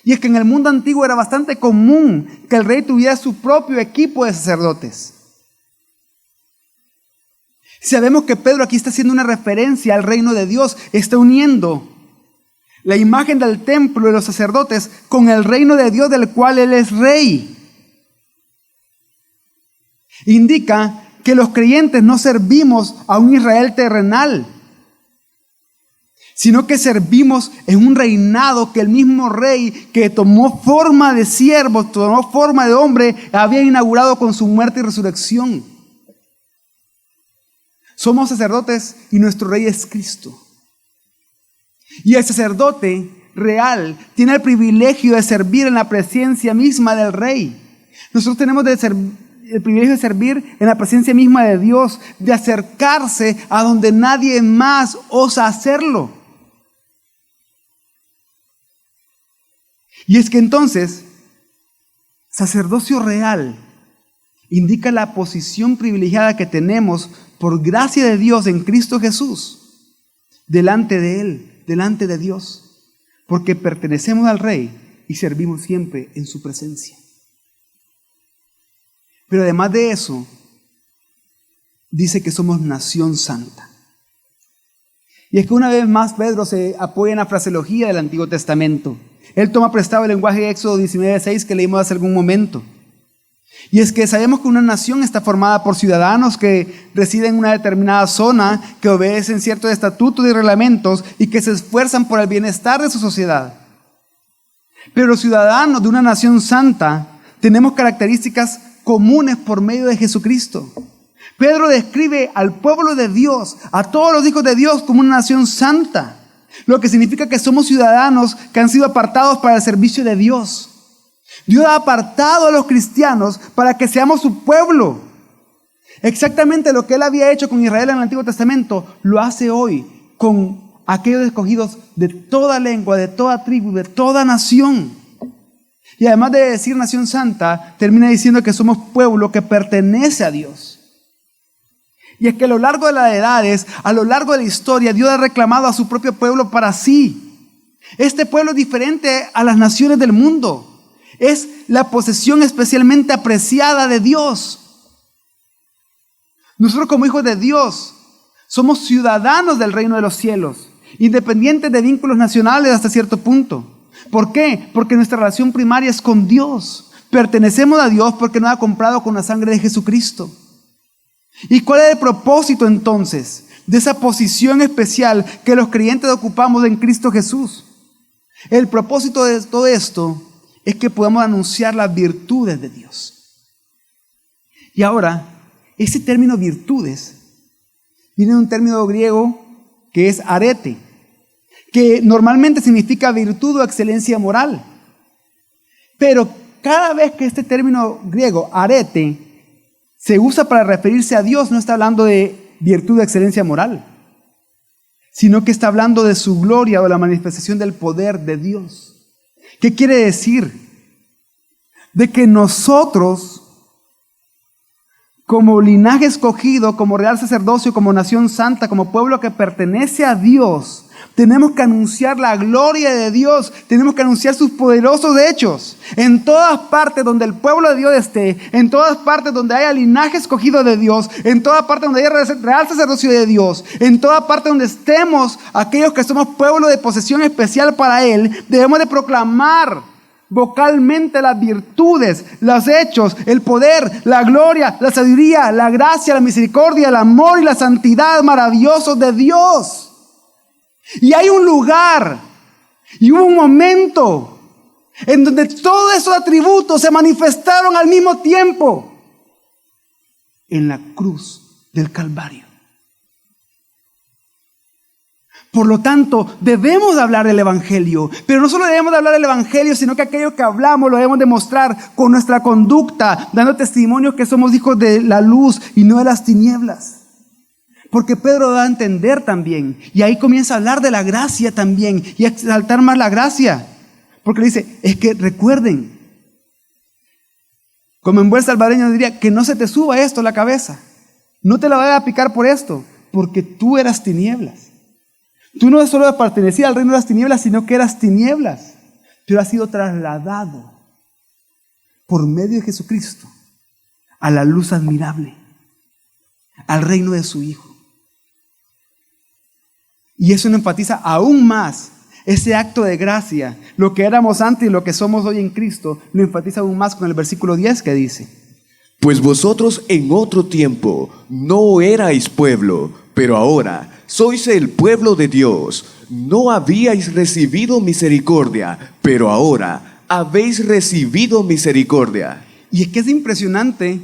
Y es que en el mundo antiguo era bastante común que el rey tuviera su propio equipo de sacerdotes. Sabemos que Pedro aquí está haciendo una referencia al reino de Dios. Está uniendo la imagen del templo de los sacerdotes con el reino de Dios del cual Él es rey. Indica que los creyentes no servimos a un Israel terrenal, sino que servimos en un reinado que el mismo rey que tomó forma de siervo, tomó forma de hombre, había inaugurado con su muerte y resurrección. Somos sacerdotes y nuestro rey es Cristo. Y el sacerdote real tiene el privilegio de servir en la presencia misma del rey. Nosotros tenemos el privilegio de servir en la presencia misma de Dios, de acercarse a donde nadie más osa hacerlo. Y es que entonces, sacerdocio real indica la posición privilegiada que tenemos por gracia de Dios en Cristo Jesús, delante de Él, delante de Dios, porque pertenecemos al Rey y servimos siempre en su presencia. Pero además de eso, dice que somos nación santa. Y es que una vez más Pedro se apoya en la fraseología del Antiguo Testamento. Él toma prestado el lenguaje de Éxodo 19:6 que leímos hace algún momento. Y es que sabemos que una nación está formada por ciudadanos que residen en una determinada zona, que obedecen ciertos estatutos y reglamentos y que se esfuerzan por el bienestar de su sociedad. Pero los ciudadanos de una nación santa tenemos características comunes por medio de Jesucristo. Pedro describe al pueblo de Dios, a todos los hijos de Dios, como una nación santa, lo que significa que somos ciudadanos que han sido apartados para el servicio de Dios. Dios ha apartado a los cristianos para que seamos su pueblo. Exactamente lo que Él había hecho con Israel en el Antiguo Testamento, lo hace hoy con aquellos escogidos de toda lengua, de toda tribu, de toda nación. Y además de decir nación santa, termina diciendo que somos pueblo que pertenece a Dios. Y es que a lo largo de las edades, a lo largo de la historia, Dios ha reclamado a su propio pueblo para sí. Este pueblo es diferente a las naciones del mundo. Es la posesión especialmente apreciada de Dios. Nosotros como hijos de Dios somos ciudadanos del reino de los cielos, independientes de vínculos nacionales hasta cierto punto. ¿Por qué? Porque nuestra relación primaria es con Dios. Pertenecemos a Dios porque nos ha comprado con la sangre de Jesucristo. ¿Y cuál es el propósito entonces de esa posición especial que los creyentes ocupamos en Cristo Jesús? El propósito de todo esto es que podamos anunciar las virtudes de Dios. Y ahora, ese término virtudes viene de un término griego que es arete, que normalmente significa virtud o excelencia moral. Pero cada vez que este término griego, arete, se usa para referirse a Dios, no está hablando de virtud o excelencia moral, sino que está hablando de su gloria o la manifestación del poder de Dios. ¿Qué quiere decir? De que nosotros, como linaje escogido, como real sacerdocio, como nación santa, como pueblo que pertenece a Dios, tenemos que anunciar la gloria de Dios, tenemos que anunciar sus poderosos hechos. En todas partes donde el pueblo de Dios esté, en todas partes donde haya linaje escogido de Dios, en todas partes donde haya real sacerdocio de Dios, en todas partes donde estemos aquellos que somos pueblo de posesión especial para Él, debemos de proclamar vocalmente las virtudes, los hechos, el poder, la gloria, la sabiduría, la gracia, la misericordia, el amor y la santidad maravillosos de Dios. Y hay un lugar y hubo un momento en donde todos esos atributos se manifestaron al mismo tiempo en la cruz del Calvario. Por lo tanto, debemos hablar del Evangelio, pero no solo debemos de hablar del Evangelio, sino que aquello que hablamos lo debemos demostrar con nuestra conducta, dando testimonio que somos hijos de la luz y no de las tinieblas. Porque Pedro da a entender también, y ahí comienza a hablar de la gracia también, y a exaltar más la gracia. Porque le dice, es que recuerden, como en buen salvadoreño diría, que no se te suba esto a la cabeza. No te la vayas a picar por esto, porque tú eras tinieblas. Tú no solo pertenecías al reino de las tinieblas, sino que eras tinieblas. Pero has sido trasladado por medio de Jesucristo a la luz admirable, al reino de su Hijo. Y eso nos enfatiza aún más ese acto de gracia. Lo que éramos antes y lo que somos hoy en Cristo, lo enfatiza aún más con el versículo 10 que dice: Pues vosotros en otro tiempo no erais pueblo, pero ahora sois el pueblo de Dios. No habíais recibido misericordia, pero ahora habéis recibido misericordia. Y es que es impresionante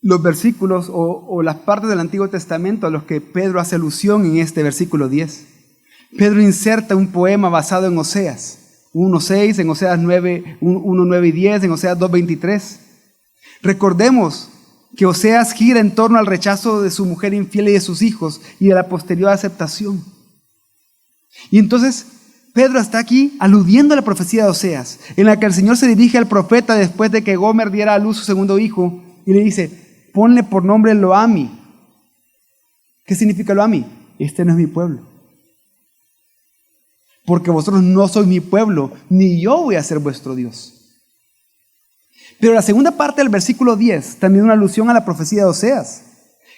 los versículos o las partes del Antiguo Testamento a los que Pedro hace alusión en este versículo 10. Pedro inserta un poema basado en Oseas 1:6, en Oseas 1:9 y 10, en Oseas 2:23. Recordemos que Oseas gira en torno al rechazo de su mujer infiel y de sus hijos y de la posterior aceptación. Y entonces Pedro está aquí aludiendo a la profecía de Oseas, en la que el Señor se dirige al profeta después de que Gomer diera a luz su segundo hijo y le dice: ponle por nombre Loami. ¿Qué significa Loami? Este no es mi pueblo. Porque vosotros no sois mi pueblo, ni yo voy a ser vuestro Dios. Pero la segunda parte del versículo 10, también una alusión a la profecía de Oseas,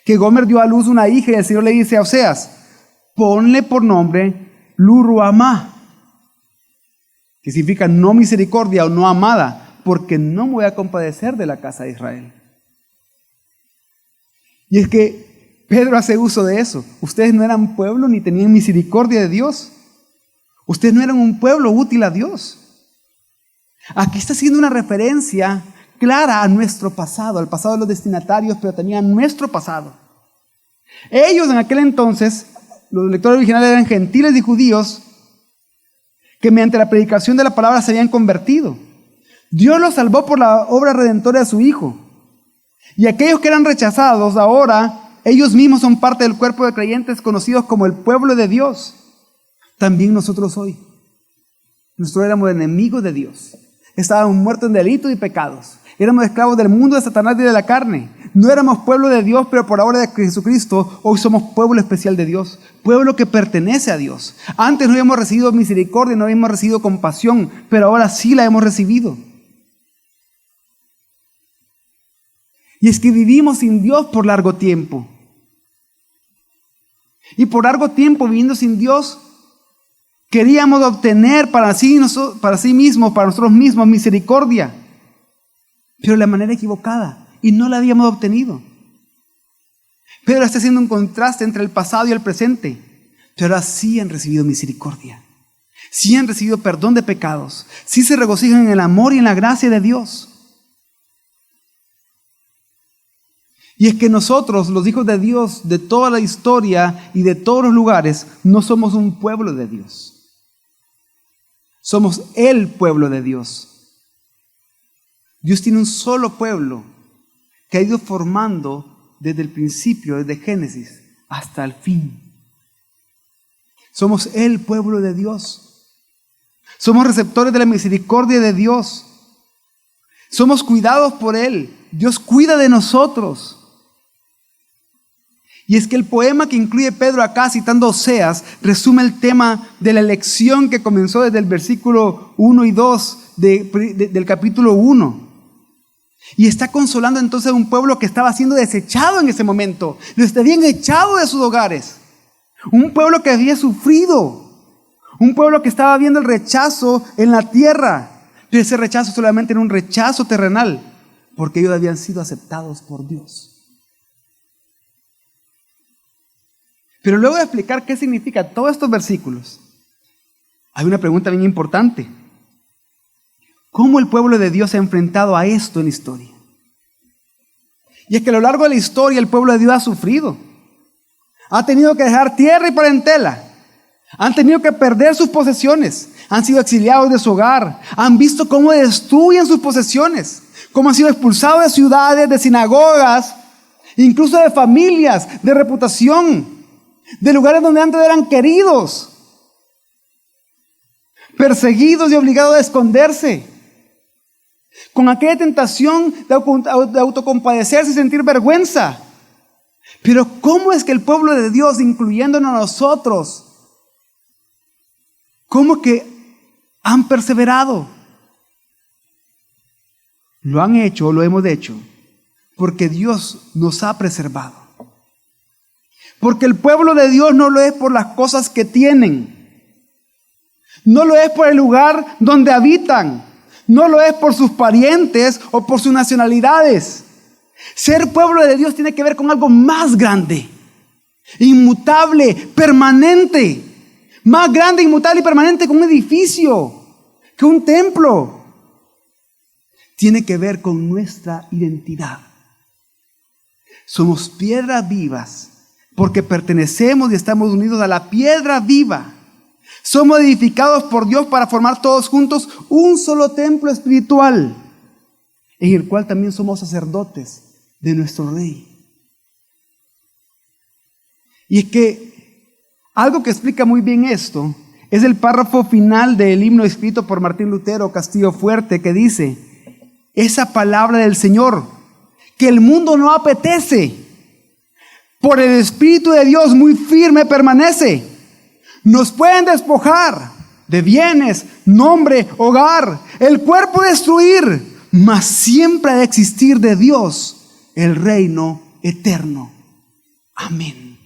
que Gomer dio a luz una hija y el Señor le dice a Oseas: ponle por nombre Lo-ruhamá, que significa no misericordia o no amada, porque no me voy a compadecer de la casa de Israel. Y es que Pedro hace uso de eso. Ustedes no eran pueblo ni tenían misericordia de Dios. Ustedes no eran un pueblo útil a Dios. Aquí está haciendo una referencia clara a nuestro pasado, al pasado de los destinatarios, pero también a nuestro pasado. Ellos en aquel entonces, los lectores originales eran gentiles y judíos que mediante la predicación de la palabra se habían convertido. Dios los salvó por la obra redentora de su Hijo. Y aquellos que eran rechazados, ahora ellos mismos son parte del cuerpo de creyentes conocidos como el pueblo de Dios. También nosotros hoy. Nosotros éramos enemigos de Dios. Estábamos muertos en delitos y pecados. Éramos esclavos del mundo, de Satanás y de la carne. No éramos pueblo de Dios, pero por obra de Jesucristo, hoy somos pueblo especial de Dios. Pueblo que pertenece a Dios. Antes no habíamos recibido misericordia, no habíamos recibido compasión, pero ahora sí la hemos recibido. Y es que vivimos sin Dios por largo tiempo. Y por largo tiempo viviendo sin Dios, queríamos obtener para sí mismos, para nosotros mismos, misericordia. Pero de la manera equivocada. Y no la habíamos obtenido. Pedro está haciendo un contraste entre el pasado y el presente. Pero ahora sí han recibido misericordia. sí han recibido perdón de pecados, sí se regocijan en el amor y en la gracia de Dios. Y es que nosotros, los hijos de Dios, de toda la historia y de todos los lugares, no somos un pueblo de Dios. Somos el pueblo de Dios. Dios tiene un solo pueblo que ha ido formando desde el principio, desde Génesis hasta el fin. Somos el pueblo de Dios. Somos receptores de la misericordia de Dios. Somos cuidados por Él. Dios cuida de nosotros. Y es que el poema que incluye Pedro acá, citando Oseas, resume el tema de la elección que comenzó desde el versículo 1 y 2 del capítulo 1. Y está consolando entonces a un pueblo que estaba siendo desechado en ese momento. Los habían echado de sus hogares. Un pueblo que había sufrido. Un pueblo que estaba viendo el rechazo en la tierra. Pero ese rechazo solamente era un rechazo terrenal, porque ellos habían sido aceptados por Dios. Pero luego de explicar qué significa todos estos versículos, hay una pregunta bien importante. ¿Cómo el pueblo de Dios se ha enfrentado a esto en la historia? Y es que a lo largo de la historia el pueblo de Dios ha sufrido. Ha tenido que dejar tierra y parentela. Han tenido que perder sus posesiones. Han sido exiliados de su hogar. Han visto cómo destruyen sus posesiones. Cómo han sido expulsados de ciudades, de sinagogas, incluso de familias, de reputación. De lugares donde antes eran queridos, perseguidos y obligados a esconderse, con aquella tentación de autocompadecerse y sentir vergüenza. Pero ¿cómo es que el pueblo de Dios, incluyéndonos a nosotros, cómo que han perseverado? Lo han hecho, lo hemos hecho, porque Dios nos ha preservado. Porque el pueblo de Dios no lo es por las cosas que tienen. No lo es por el lugar donde habitan. No lo es por sus parientes o por sus nacionalidades. Ser pueblo de Dios tiene que ver con algo más grande, inmutable, permanente. Más grande, inmutable y permanente que un edificio, que un templo. Tiene que ver con nuestra identidad. Somos piedras vivas, porque pertenecemos y estamos unidos a la piedra viva. Somos edificados por Dios para formar todos juntos un solo templo espiritual, en el cual también somos sacerdotes de nuestro Rey. Y es que algo que explica muy bien esto es el párrafo final del himno escrito por Martín Lutero Castillo Fuerte, que dice: esa palabra del Señor que el mundo no apetece, por el Espíritu de Dios muy firme permanece. Nos pueden despojar de bienes, nombre, hogar, el cuerpo destruir, mas siempre ha de existir de Dios el reino eterno. Amén.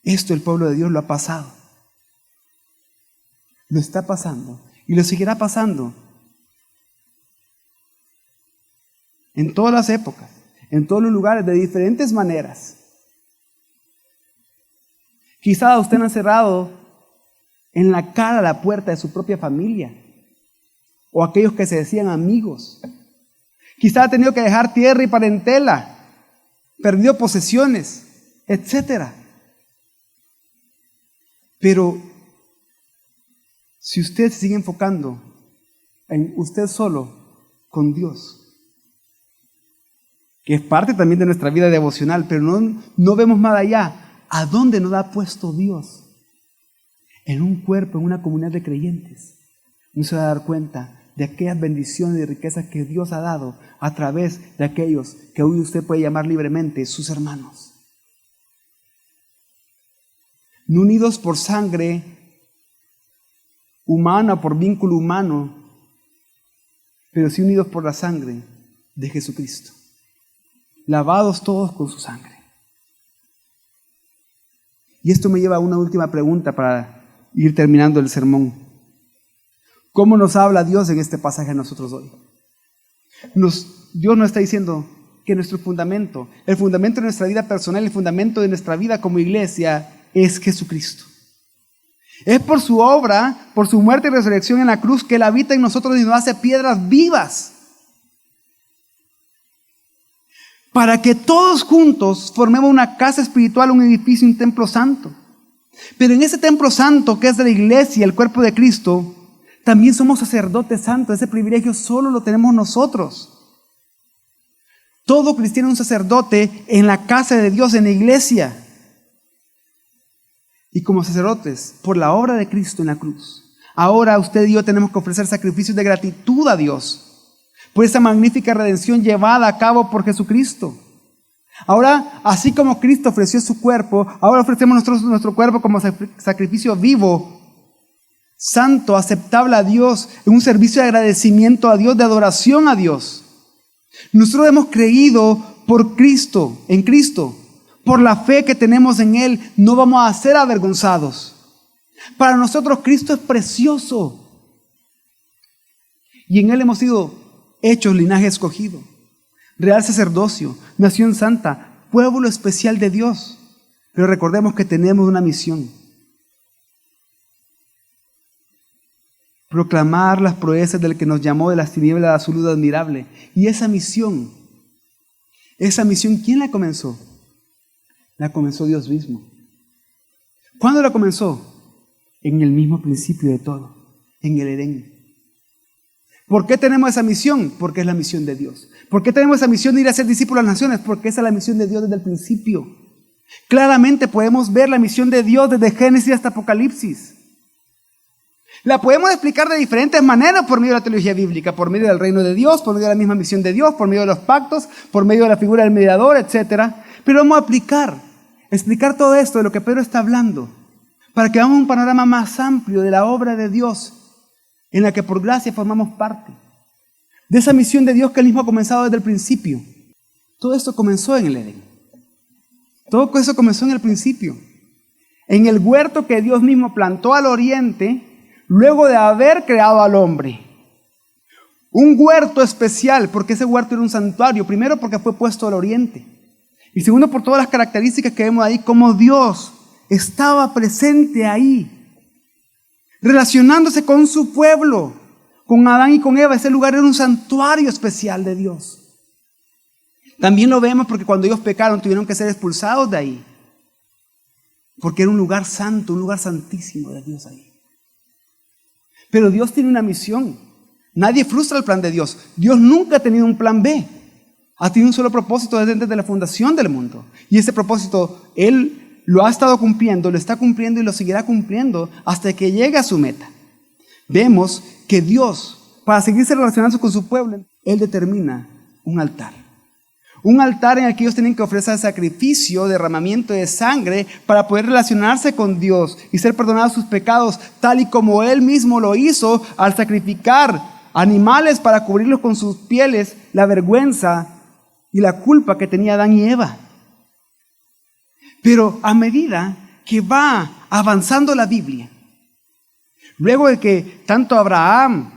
Esto el pueblo de Dios lo ha pasado. Lo está pasando y lo seguirá pasando en todas las épocas, en todos los lugares, de diferentes maneras. Quizá usted ha cerrado en la cara la puerta de su propia familia, o aquellos que se decían amigos. Quizá ha tenido que dejar tierra y parentela, perdió posesiones, etc. Pero si usted se sigue enfocando en usted solo, con Dios, que es parte también de nuestra vida devocional, pero no vemos más allá. ¿A dónde nos ha puesto Dios? En un cuerpo, en una comunidad de creyentes. Uno se va a dar cuenta de aquellas bendiciones y riquezas que Dios ha dado a través de aquellos que hoy usted puede llamar libremente sus hermanos. No unidos por sangre humana, por vínculo humano, pero sí unidos por la sangre de Jesucristo. Lavados todos con su sangre. Y esto me lleva a una última pregunta para ir terminando el sermón. ¿Cómo nos habla Dios en este pasaje a nosotros hoy? Dios nos está diciendo que nuestro fundamento, el fundamento de nuestra vida personal, el fundamento de nuestra vida como iglesia es Jesucristo. Es por su obra, por su muerte y resurrección en la cruz, que Él habita en nosotros y nos hace piedras vivas. Para que todos juntos formemos una casa espiritual, un edificio, un templo santo. Pero en ese templo santo, que es de la iglesia, el cuerpo de Cristo, también somos sacerdotes santos. Ese privilegio solo lo tenemos nosotros. Todo cristiano es un sacerdote en la casa de Dios, en la iglesia. Y como sacerdotes, por la obra de Cristo en la cruz, ahora usted y yo tenemos que ofrecer sacrificios de gratitud a Dios por esa magnífica redención llevada a cabo por Jesucristo. Ahora, así como Cristo ofreció su cuerpo, ahora ofrecemos nuestro cuerpo como sacrificio vivo, santo, aceptable a Dios, en un servicio de agradecimiento a Dios, de adoración a Dios. Nosotros hemos creído por Cristo, en Cristo. Por la fe que tenemos en Él, no vamos a ser avergonzados. Para nosotros Cristo es precioso. Y en Él hemos sido hechos linaje escogido, real sacerdocio, nación santa, pueblo especial de Dios. Pero recordemos que tenemos una misión: proclamar las proezas del que nos llamó de las tinieblas a su luz admirable. Y esa misión, ¿quién la comenzó? La comenzó Dios mismo. ¿Cuándo la comenzó? En el mismo principio de todo, en el Edén. ¿Por qué tenemos esa misión? Porque es la misión de Dios. ¿Por qué tenemos esa misión de ir a ser discípulos a las naciones? Porque esa es la misión de Dios desde el principio. Claramente podemos ver la misión de Dios desde Génesis hasta Apocalipsis. La podemos explicar de diferentes maneras por medio de la teología bíblica, por medio del reino de Dios, por medio de la misma misión de Dios, por medio de los pactos, por medio de la figura del mediador, etc. Pero vamos a explicar todo esto de lo que Pedro está hablando, para que hagamos un panorama más amplio de la obra de Dios, en la que por gracia formamos parte. De esa misión de Dios que Él mismo ha comenzado desde el principio. Todo esto comenzó en el Edén. Todo eso comenzó en el principio. En el huerto que Dios mismo plantó al oriente, luego de haber creado al hombre. Un huerto especial, porque ese huerto era un santuario. Primero, porque fue puesto al oriente. Y segundo, por todas las características que vemos ahí, como Dios estaba presente ahí, relacionándose con su pueblo, con Adán y con Eva. Ese lugar era un santuario especial de Dios. También lo vemos porque cuando ellos pecaron tuvieron que ser expulsados de ahí, porque era un lugar santo, un lugar santísimo de Dios ahí. Pero Dios tiene una misión. Nadie frustra el plan de Dios. Dios nunca ha tenido un plan B. Ha tenido un solo propósito desde la fundación del mundo. Y ese propósito Él lo ha estado cumpliendo, lo está cumpliendo y lo seguirá cumpliendo hasta que llegue a su meta. Vemos que Dios, para seguirse relacionando con su pueblo, Él determina un altar. Un altar en el que ellos tienen que ofrecer sacrificio, derramamiento de sangre para poder relacionarse con Dios y ser perdonados sus pecados, tal y como Él mismo lo hizo al sacrificar animales para cubrirlos con sus pieles, la vergüenza y la culpa que tenía Adán y Eva. Pero a medida que va avanzando la Biblia, luego de que tanto Abraham,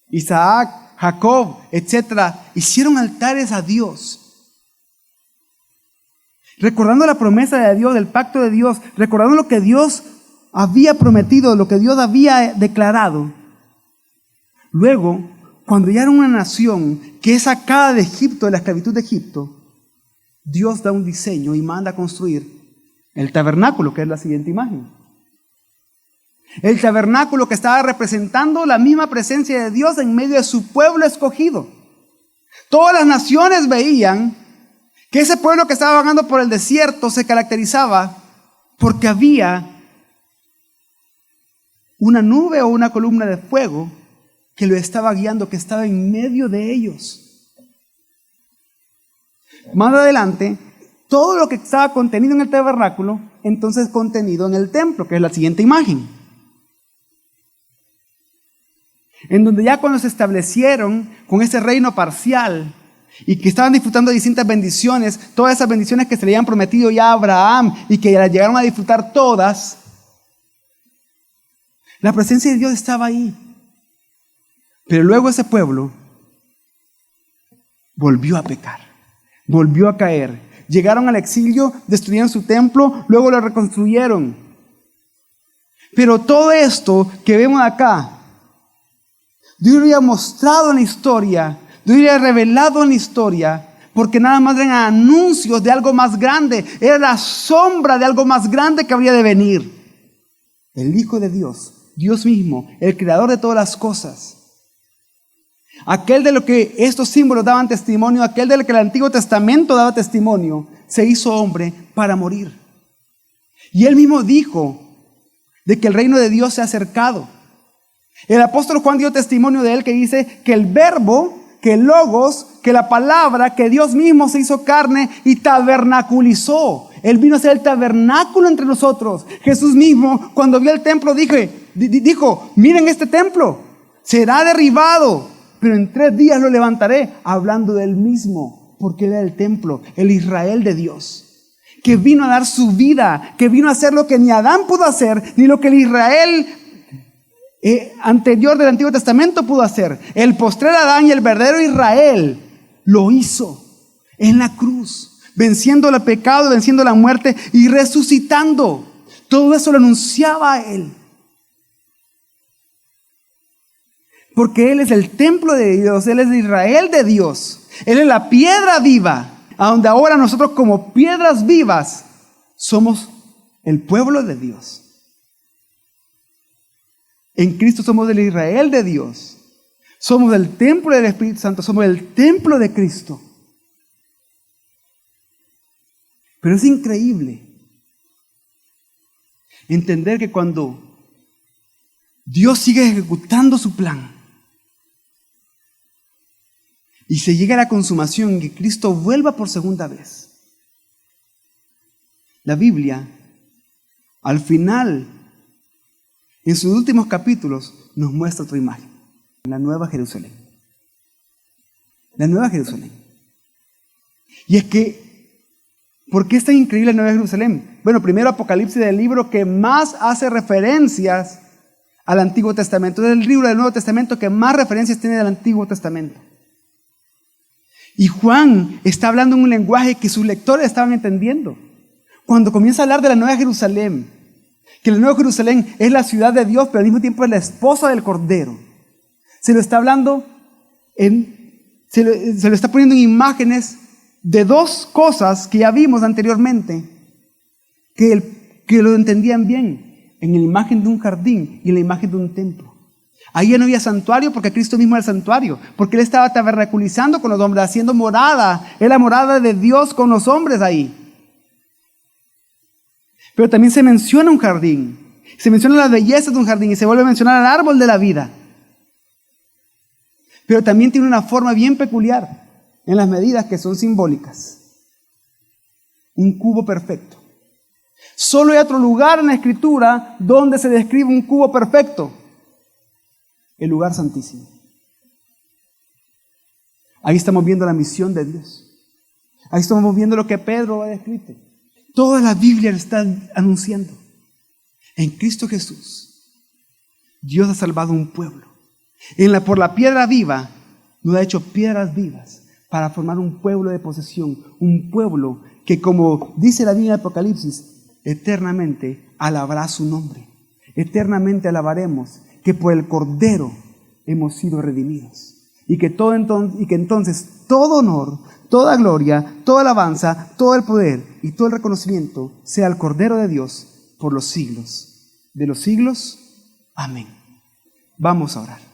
Isaac, Jacob, etcétera, hicieron altares a Dios, recordando la promesa de Dios, del pacto de Dios, recordando lo que Dios había prometido, lo que Dios había declarado. Luego, cuando ya era una nación que es sacada de Egipto, de la esclavitud de Egipto, Dios da un diseño y manda a construir el tabernáculo, que es la siguiente imagen. El tabernáculo que estaba representando la misma presencia de Dios en medio de su pueblo escogido. Todas las naciones veían que ese pueblo que estaba vagando por el desierto se caracterizaba porque había una nube o una columna de fuego que lo estaba guiando, que estaba en medio de ellos. Más adelante, todo lo que estaba contenido en el tabernáculo, entonces contenido en el templo, que es la siguiente imagen. En donde ya cuando se establecieron con ese reino parcial y que estaban disfrutando de distintas bendiciones, todas esas bendiciones que se le habían prometido ya a Abraham y que las llegaron a disfrutar todas, la presencia de Dios estaba ahí. Pero luego ese pueblo volvió a pecar, volvió a caer. Llegaron al exilio, destruyeron su templo, luego lo reconstruyeron. Pero todo esto que vemos acá, Dios lo había mostrado en la historia, Dios lo había revelado en la historia, porque nada más eran anuncios de algo más grande, era la sombra de algo más grande que habría de venir. El Hijo de Dios, Dios mismo, el creador de todas las cosas. Aquel de lo que estos símbolos daban testimonio, aquel de lo que el Antiguo Testamento daba testimonio, se hizo hombre para morir. Y él mismo dijo de que el reino de Dios se ha acercado. El apóstol Juan dio testimonio de él que dice que el verbo, que el logos, que la palabra, que Dios mismo se hizo carne y tabernaculizó. Él vino a ser el tabernáculo entre nosotros. Jesús mismo, cuando vio el templo, dijo, miren este templo, será derribado, pero en 3 días lo levantaré, hablando de él mismo, porque él era el templo, el Israel de Dios, que vino a dar su vida, que vino a hacer lo que ni Adán pudo hacer, ni lo que el Israel anterior del Antiguo Testamento pudo hacer. El postrer Adán y el verdadero Israel lo hizo en la cruz, venciendo el pecado, venciendo la muerte y resucitando. Todo eso lo anunciaba a él. Porque él es el templo de Dios, él es el Israel de Dios, él es la piedra viva, a donde ahora nosotros como piedras vivas somos el pueblo de Dios. En Cristo somos el Israel de Dios. Somos el templo del Espíritu Santo. Somos el templo de Cristo. Pero es increíble entender que cuando Dios sigue ejecutando su plan y se llega a la consumación y que Cristo vuelva por segunda vez, la Biblia, al final, en sus últimos capítulos, nos muestra otra imagen. La Nueva Jerusalén. La Nueva Jerusalén. Y es que, ¿por qué es tan increíble la Nueva Jerusalén? Bueno, primero Apocalipsis es el libro que más hace referencias al Antiguo Testamento. Es el libro del Nuevo Testamento que más referencias tiene del Antiguo Testamento. Y Juan está hablando en un lenguaje que sus lectores estaban entendiendo. Cuando comienza a hablar de la Nueva Jerusalén, que la Nueva Jerusalén es la ciudad de Dios, pero al mismo tiempo es la esposa del Cordero. Se lo está hablando, se lo está poniendo en imágenes de 2 cosas que ya vimos anteriormente, que lo entendían bien, en la imagen de un jardín y en la imagen de un templo. Ahí ya no había santuario porque Cristo mismo era el santuario, porque Él estaba tabernaculizando con los hombres, haciendo morada, es la morada de Dios con los hombres ahí. Pero también se menciona un jardín, se menciona la belleza de un jardín y se vuelve a mencionar al árbol de la vida. Pero también tiene una forma bien peculiar en las medidas que son simbólicas. Un cubo perfecto. Solo hay otro lugar en la Escritura donde se describe un cubo perfecto. El lugar santísimo. Ahí estamos viendo la misión de Dios. Ahí estamos viendo lo que Pedro ha descrito. Toda la Biblia lo está anunciando. En Cristo Jesús, Dios ha salvado un pueblo. Por la piedra viva, nos ha hecho piedras vivas para formar un pueblo de posesión. Un pueblo que, como dice la Biblia de Apocalipsis, eternamente alabará su nombre. Eternamente alabaremos que por el Cordero hemos sido redimidos. Y que entonces todo honor, toda gloria, toda alabanza, todo el poder y todo el reconocimiento sea al Cordero de Dios por los siglos de los siglos. Amén. Vamos a orar.